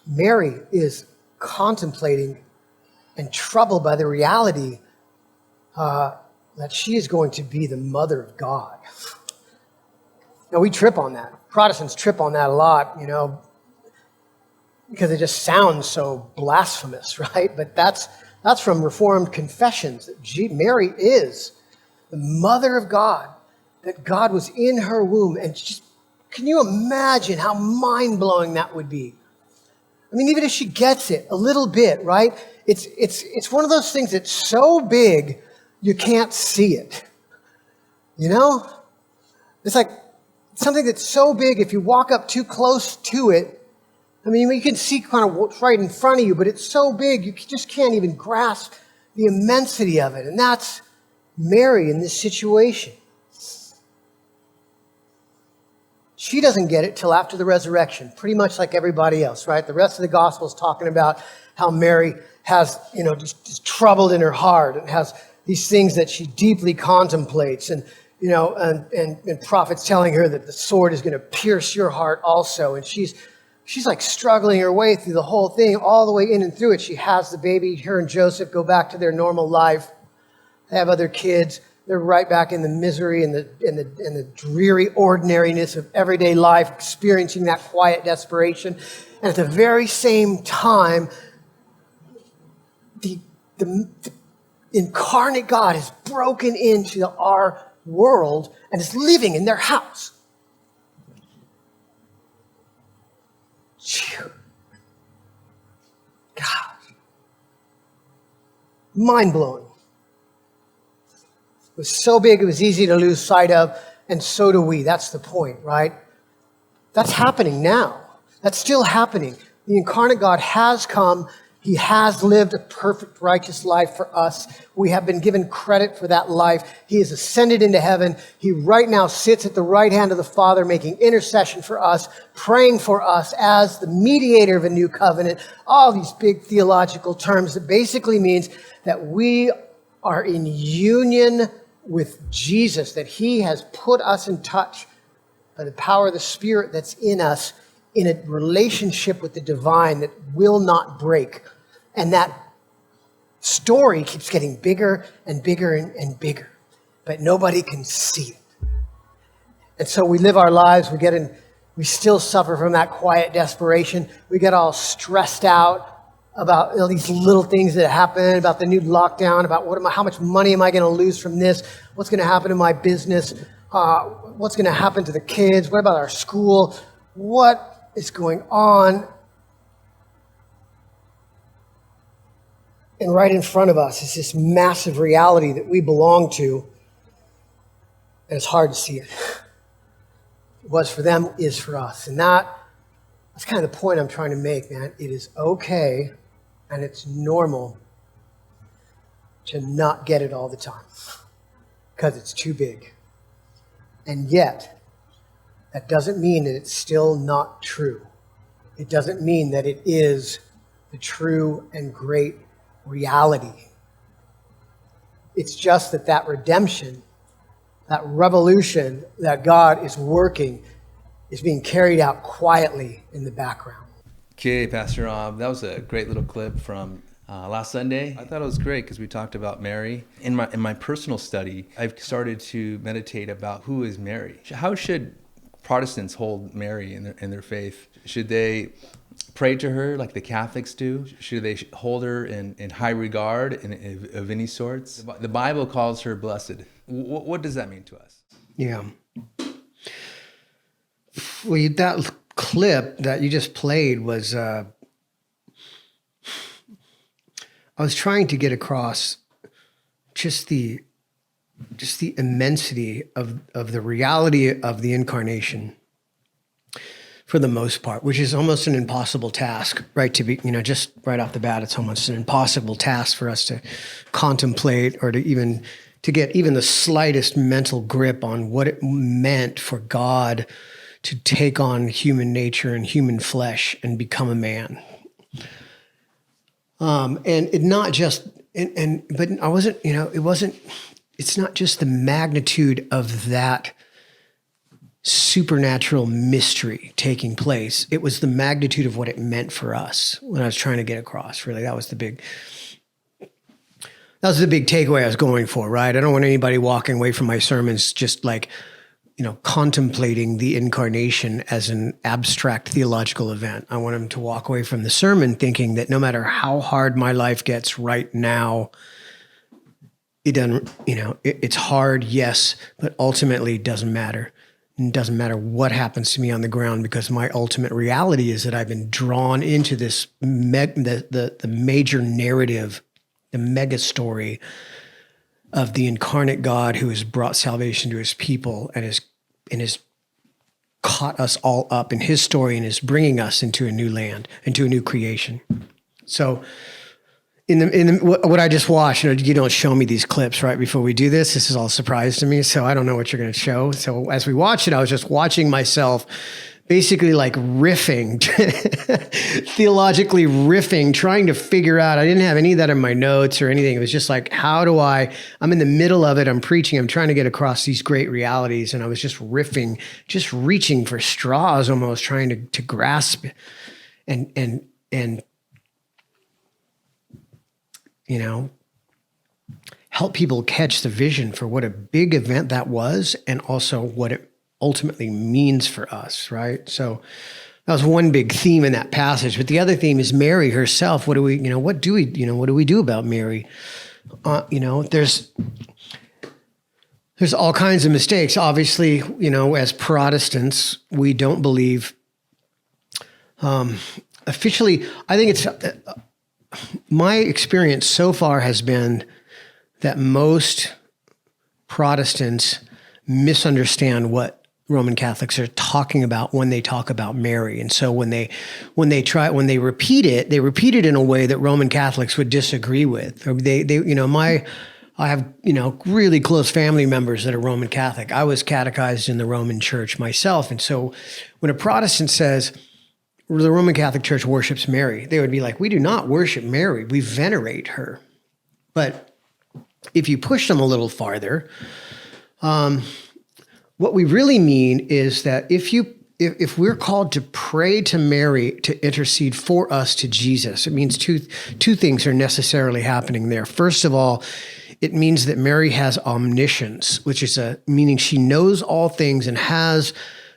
Mary is contemplating and troubled by the reality that she is going to be the mother of God. Now, we trip on that. Protestants trip on that a lot, because it just sounds so blasphemous, right? But that's from Reformed confessions, that Mary is the mother of God, that God was in her womb. And just, can you imagine how mind-blowing that would be? I mean, even if she gets it a little bit, right? It's one of those things that's so big, you can't see it. It's like something that's so big, if you walk up too close to it, I mean, you can see kind of what's right in front of you, but it's so big, you just can't even grasp the immensity of it. And that's Mary in this situation. She doesn't get it till after the resurrection, pretty much like everybody else, right? The rest of the gospel is talking about how Mary has, just troubled in her heart and has these things that she deeply contemplates, and prophets telling her that the sword is going to pierce your heart also. And she's like struggling her way through the whole thing, all the way in and through it. She has the baby. Her and Joseph go back to their normal life. They have other kids. They're right back in the misery and the dreary ordinariness of everyday life, experiencing that quiet desperation. And at the very same time, the incarnate God has broken into our world and is living in their house. Phew. God. Mind-blowing. It was so big it was easy to lose sight of, and so do we. That's the point, right? That's happening now. That's still happening. The incarnate God has come. He has lived a perfect, righteous life for us. We have been given credit for that life. He has ascended into heaven. He right now sits at the right hand of the Father, making intercession for us, praying for us as the mediator of a new covenant. All these big theological terms that basically means that we are in union with Jesus, that he has put us in touch by the power of the Spirit that's in us, in a relationship with the divine that will not break. And that story keeps getting bigger and bigger and bigger, but nobody can see it. And so we live our lives, we still suffer from that quiet desperation. We get all stressed out about these little things that happen, about the new lockdown, about how much money am I going to lose from this? What's going to happen to my business? What's going to happen to the kids? What about our school? What is going on? And right in front of us is this massive reality that we belong to, and it's hard to see it. It was for them, is for us. And that's kind of the point I'm trying to make, man. It is okay and it's normal to not get it all the time because it's too big. And yet, that doesn't mean that it's still not true. It doesn't mean that it is the true and great reality. It's just that redemption, that revolution that God is working, is being carried out quietly in the background. Okay, Pastor Rob, that was a great little clip from last Sunday. I thought it was great because we talked about Mary. In my personal study, I've started to meditate about who is Mary. How should Protestants hold Mary in their faith? Should they pray to her like the Catholics do? Should they hold her in high regard of any sorts? The Bible calls her blessed. What does that mean to us? Yeah. Well, that clip that you just played was, I was trying to get across just the immensity of the reality of the incarnation for the most part, which is almost an impossible task, right? To be, just right off the bat, it's almost an impossible task for us to contemplate or to get even the slightest mental grip on what it meant for God to take on human nature and human flesh and become a man. And it not just, but I wasn't, it's not just the magnitude of that supernatural mystery taking place. It was the magnitude of what it meant for us when I was trying to get across. Really, that was the big takeaway I was going for, right? I don't want anybody walking away from my sermons just like, contemplating the incarnation as an abstract theological event. I want them to walk away from the sermon thinking that no matter how hard my life gets right now, it doesn't, it's hard, yes, but ultimately it doesn't matter. It doesn't matter what happens to me on the ground, because my ultimate reality is that I've been drawn into this the major narrative, the mega story of the incarnate God who has brought salvation to his people and has caught us all up in his story and is bringing us into a new land, into a new creation. So what I just watched, you don't show me these clips right before we do this. This is all a surprise to me. So I don't know what you're going to show. So as we watch it, I was just watching myself basically like riffing, theologically riffing, trying to figure out, I didn't have any of that in my notes or anything. It was just like, I'm in the middle of it. I'm preaching. I'm trying to get across these great realities. And I was just riffing, just reaching for straws, almost trying to grasp and help people catch the vision for what a big event that was, and also what it ultimately means for us, right? So that was one big theme in that passage. But the other theme is Mary herself. What do we do about Mary? There's all kinds of mistakes. Obviously, as Protestants, we don't believe officially. I think it's my experience so far has been that most Protestants misunderstand what Roman Catholics are talking about when they talk about Mary. And so when they repeat it in a way that Roman Catholics would disagree with. I have, really close family members that are Roman Catholic. I was catechized in the Roman Church myself. And so when a Protestant says the Roman Catholic Church worships Mary, they would be like, we do not worship Mary, we venerate her. But if you push them a little farther, what we really mean is that if we're called to pray to Mary to intercede for us to Jesus, it means two things are necessarily happening there. First of all, it means that Mary has omniscience, which is meaning she knows all things and has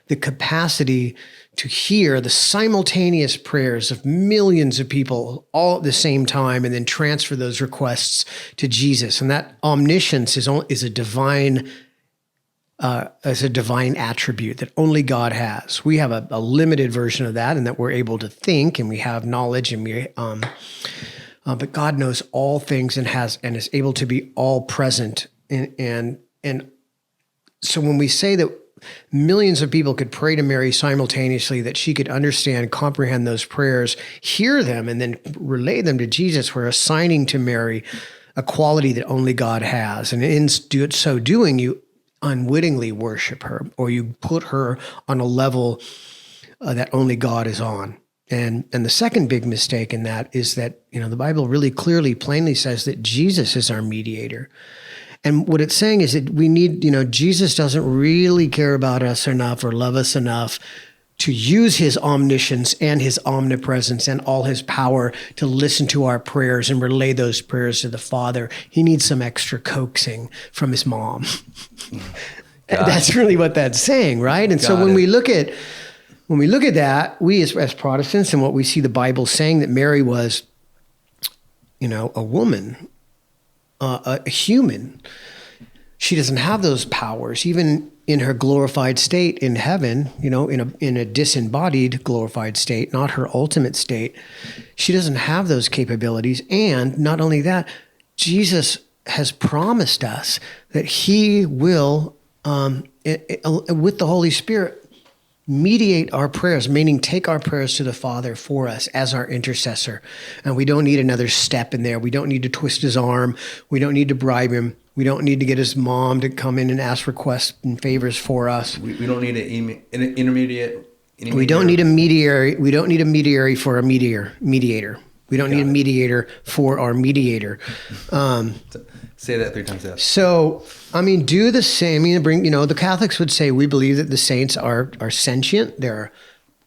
the capacity to hear the simultaneous prayers of millions of people all at the same time, and then transfer those requests to Jesus. And that omniscience is a divine attribute that only God has. We have a limited version of that, and that we're able to think and we have knowledge, and but God knows all things and is able to be all present. And so when we say that millions of people could pray to Mary simultaneously, that she could understand, comprehend those prayers, hear them, and then relay them to Jesus, we're assigning to Mary a quality that only God has. And in so doing, you unwittingly worship her, or you put her on a level that only God is on. And the second big mistake in that is that, the Bible really clearly, plainly says that Jesus is our mediator. And what it's saying is that we need, Jesus doesn't really care about us enough or love us enough to use his omniscience and his omnipresence and all his power to listen to our prayers and relay those prayers to the Father. He needs some extra coaxing from his mom. That's really what that's saying, right? And so when we look at that, we as Protestants, and what we see the Bible saying, that Mary was, a woman, a human. She doesn't have those powers, even in her glorified state in heaven, in a disembodied glorified state, not her ultimate state. She doesn't have those capabilities. And not only that, Jesus has promised us that he will, with the Holy Spirit, mediate our prayers, meaning take our prayers to the Father for us as our intercessor. And we don't need another step in there. We don't need to twist his arm. We don't need to bribe him. We don't need to get his mom to come in and ask requests and favors for us. We don't need an intermediate. We don't need a mediary. We don't need a mediary for a mediator. We don't need a mediator for our mediator. Say that 3 times fast. So, I mean, do the same. The Catholics would say we believe that the saints are sentient, they're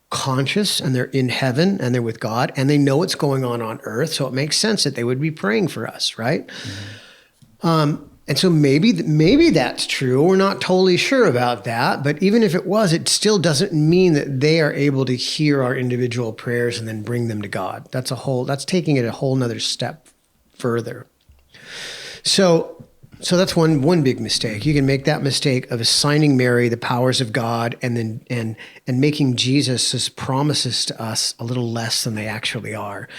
conscious, and they're in heaven, and they're with God, and they know what's going on earth. So it makes sense that they would be praying for us, right? Mm-hmm. And so maybe that's true. We're not totally sure about that, but even if it was, it still doesn't mean that they are able to hear our individual prayers and then bring them to God. That's taking it a whole nother step further. So that's one big mistake. You can make that mistake of assigning Mary the powers of God and making Jesus' promises to us a little less than they actually are.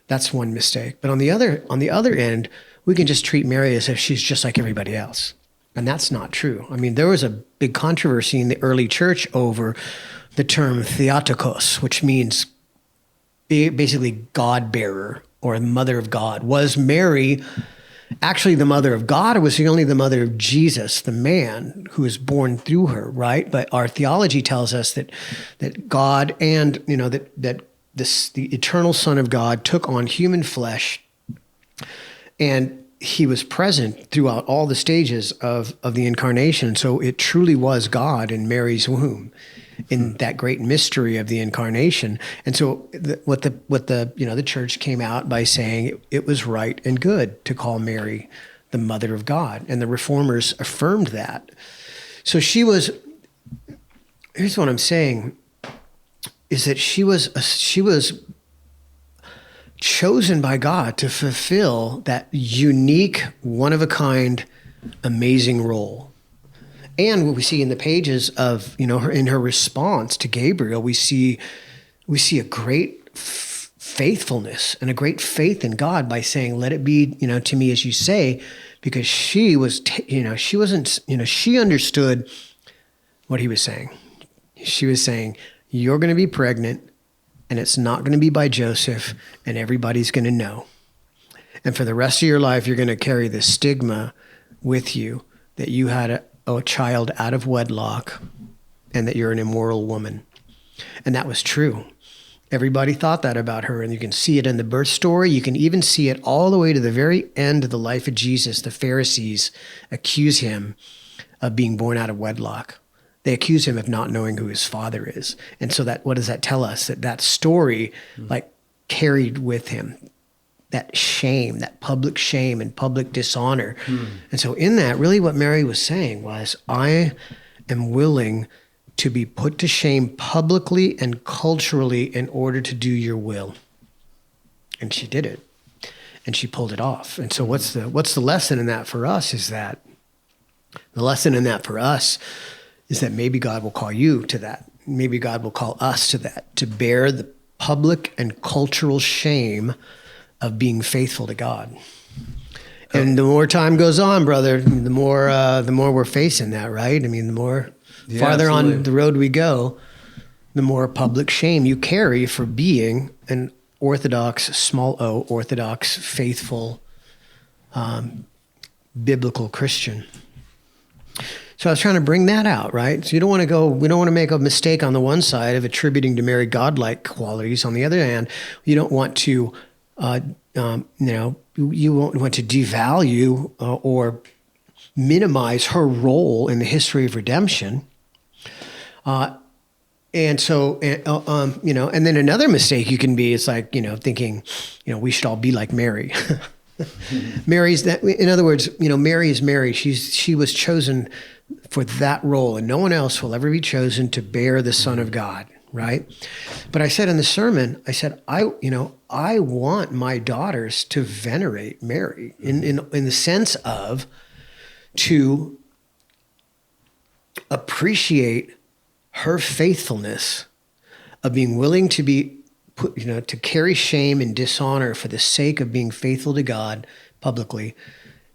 That's one mistake. But on the other end, we can just treat Mary as if she's just like everybody else. And that's not true. I mean, there was a big controversy in the early church over the term Theotokos, which means basically God-bearer or mother of God. Was Mary actually the mother of God, or was she only the mother of Jesus, the man who was born through her, right? But our theology tells us that God and, that the eternal Son of God took on human flesh, and he was present throughout all the stages of the incarnation. So it truly was God in Mary's womb, in that great mystery of the incarnation. And so the church came out by saying it was right and good to call Mary the mother of God. And the reformers affirmed that. So here's what I'm saying, is that she was chosen by God to fulfill that unique, one-of-a-kind, amazing role. And what we see in the pages of, in her response to Gabriel, we see a great faithfulness and a great faith in God by saying, let it be, to me as you say, because she understood what he was saying. She was saying, you're going to be pregnant, and it's not going to be by Joseph, and everybody's going to know. And for the rest of your life, you're going to carry the stigma with you that you had a child out of wedlock and that you're an immoral woman. And that was true. Everybody thought that about her, and you can see it in the birth story. You can even see it all the way to the very end of the life of Jesus. The Pharisees accuse him of being born out of wedlock. They accuse him of not knowing who his father is. And so what does that tell us? That story carried with him that shame, that public shame and public dishonor. And so in that, really what Mary was saying was, I am willing to be put to shame publicly and culturally in order to do your will. And she did it. And she pulled it off. And so what's the lesson in that for us is that maybe God will call you to that. Maybe God will call us to that, to bear the public and cultural shame of being faithful to God. And the more time goes on, brother, the more we're facing that, right? I mean, the more farther absolutely. On the road we go, the more public shame you carry for being an Orthodox, small o, Orthodox, faithful, biblical Christian. So I was trying to bring that out, right? So we don't want to make a mistake on the one side of attributing to Mary godlike qualities. On the other hand, you don't want to, you won't want to devalue or minimize her role in the history of redemption. And so, and then another mistake you can be is thinking, we should all be like Mary. Mary's that. In other words, Mary is Mary. She was chosen for that role, and no one else will ever be chosen to bear the Son of God, right? But I said in the sermon, I want my daughters to venerate Mary in the sense of to appreciate her faithfulness of being willing to be put, to carry shame and dishonor for the sake of being faithful to God publicly,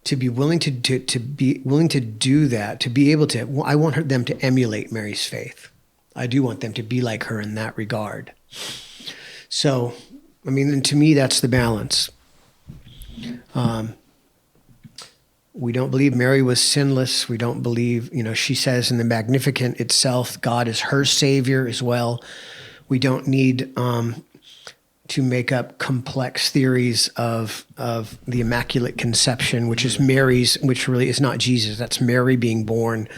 to be willing to do that, to be able to. I want them to emulate Mary's faith. I do want them to be like her in that regard. So, and to me, that's the balance. We don't believe Mary was sinless. We don't believe, she says in the Magnificat itself, God is her Savior as well. We don't need to make up complex theories of the Immaculate Conception, which is Mary's, which really is not Jesus. That's Mary being born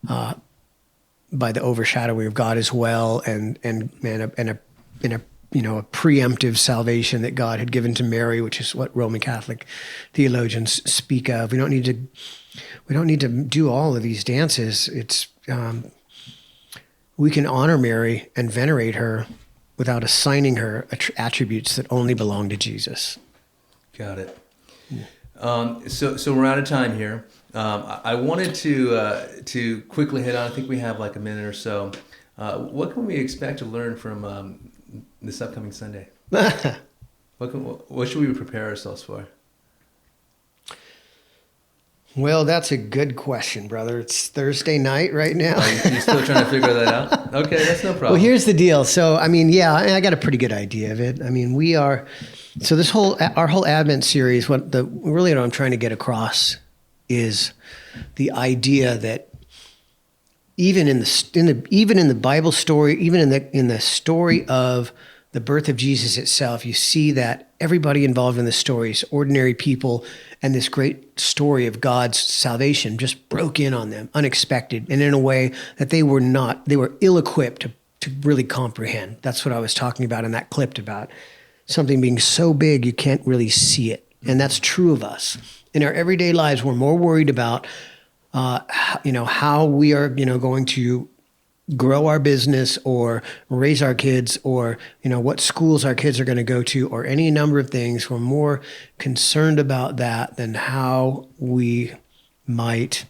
by the overshadowing of God as well, and a a preemptive salvation that God had given to Mary, which is what Roman Catholic theologians speak of. We don't need to do all of these dances. It's we can honor Mary and venerate her without assigning her attributes that only belong to Jesus. Got it. So we're out of time here. I wanted to quickly hit on, I think we have like a minute or so. What can we expect to learn from this upcoming Sunday? What should we prepare ourselves for? Well, that's a good question, brother. It's Thursday night right now. You're still trying to figure that out? Okay, that's no problem. Well, here's the deal. So, I got a pretty good idea of it. Our whole Advent series, what I'm trying to get across is the idea that even in the Bible story, even in the story of the birth of Jesus itself, you see that everybody involved in the story is ordinary people, and this great story of God's salvation just broke in on them, unexpected, and in a way that they were ill-equipped to really comprehend. That's what I was talking about in that clip, about something being so big you can't really see it. And that's true of us. In our everyday lives, we're more worried about how we are going to grow our business or raise our kids, or what schools our kids are going to go to, or any number of things. We're more concerned about that than how we might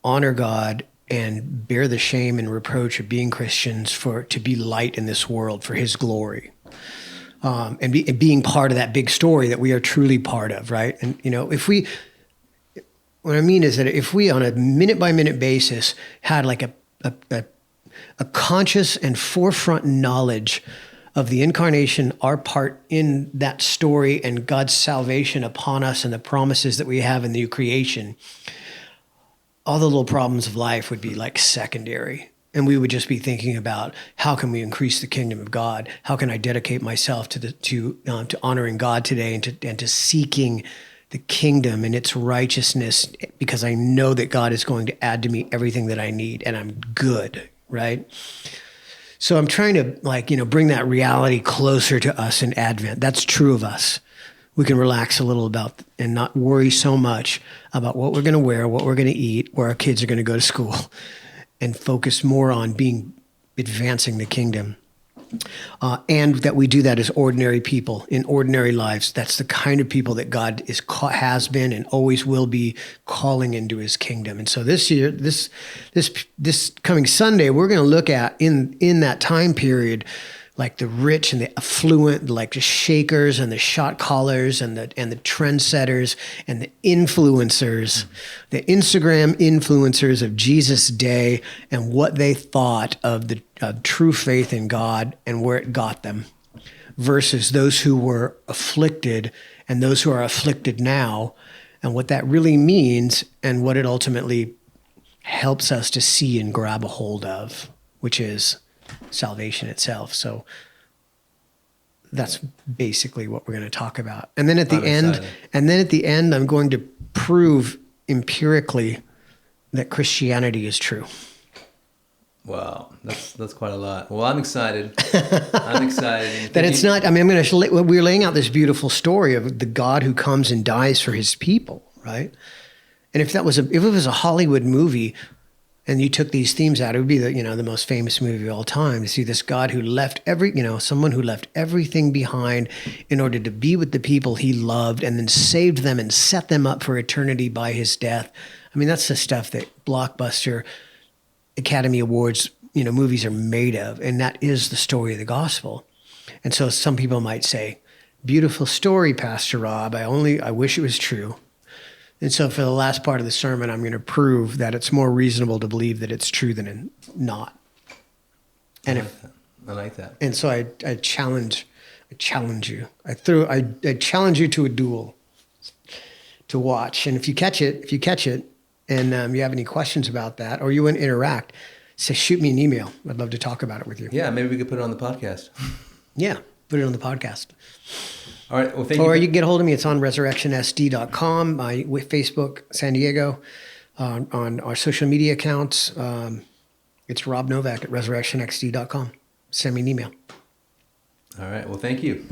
honor God and bear the shame and reproach of being Christians, to be light in this world for His glory, and being part of that big story that we are truly part of, right? And what I mean is that if we, on a minute-by-minute basis, had like a conscious and forefront knowledge of the incarnation, our part in that story, and God's salvation upon us, and the promises that we have in the new creation, all the little problems of life would be like secondary. And we would just be thinking about, how can we increase the kingdom of God? How can I dedicate myself to honoring God today, and to seeking the kingdom and its righteousness, because I know that God is going to add to me everything that I need, and I'm good, right? So I'm trying to bring that reality closer to us in Advent. That's true of us. We can relax a little about and not worry so much about what we're going to wear, what we're going to eat, where our kids are going to go to school, and focus more on advancing the kingdom. And that we do that as ordinary people in ordinary lives. That's the kind of people that God has been and always will be calling into His kingdom. And so this year, this coming Sunday, we're going to look at in that time period, like the rich and the affluent, like the shakers and the shot callers and the trendsetters and the influencers, the Instagram influencers of Jesus' day, and what they thought of the true faith in God and where it got them, versus those who were afflicted and those who are afflicted now, and what that really means, and what it ultimately helps us to see and grab a hold of, which is salvation itself. So that's basically what we're going to talk about. And then at the end, I'm going to prove empirically that Christianity is true. Wow, that's quite a lot. Well, I'm excited. I'm excited. That it's not. We're laying out this beautiful story of the God who comes and dies for His people, right? And if it was a Hollywood movie, and you took these themes out, it would be the most famous movie of all time. To see this God who left someone who left everything behind in order to be with the people He loved, and then saved them and set them up for eternity by His death. That's the stuff that blockbuster Academy Awards, movies are made of, and that is the story of the gospel. And so some people might say, "Beautiful story, Pastor Rob. I wish it was true." And so for the last part of the sermon, I'm going to prove that it's more reasonable to believe that it's true than not. And I like that. And so I challenge you. I challenge you to a duel to watch. And if you catch it, and you have any questions about that, or you want to interact, shoot me an email. I'd love to talk about it with you. Yeah, maybe we could put it on the podcast. Yeah. put it on the podcast. All right. Well, thank you. Or you can get a hold of me. It's on resurrectionsd.com, with Facebook San Diego, on our social media accounts. It's Rob Novak at resurrectionxd.com. Send me an email. All right. Well, thank you.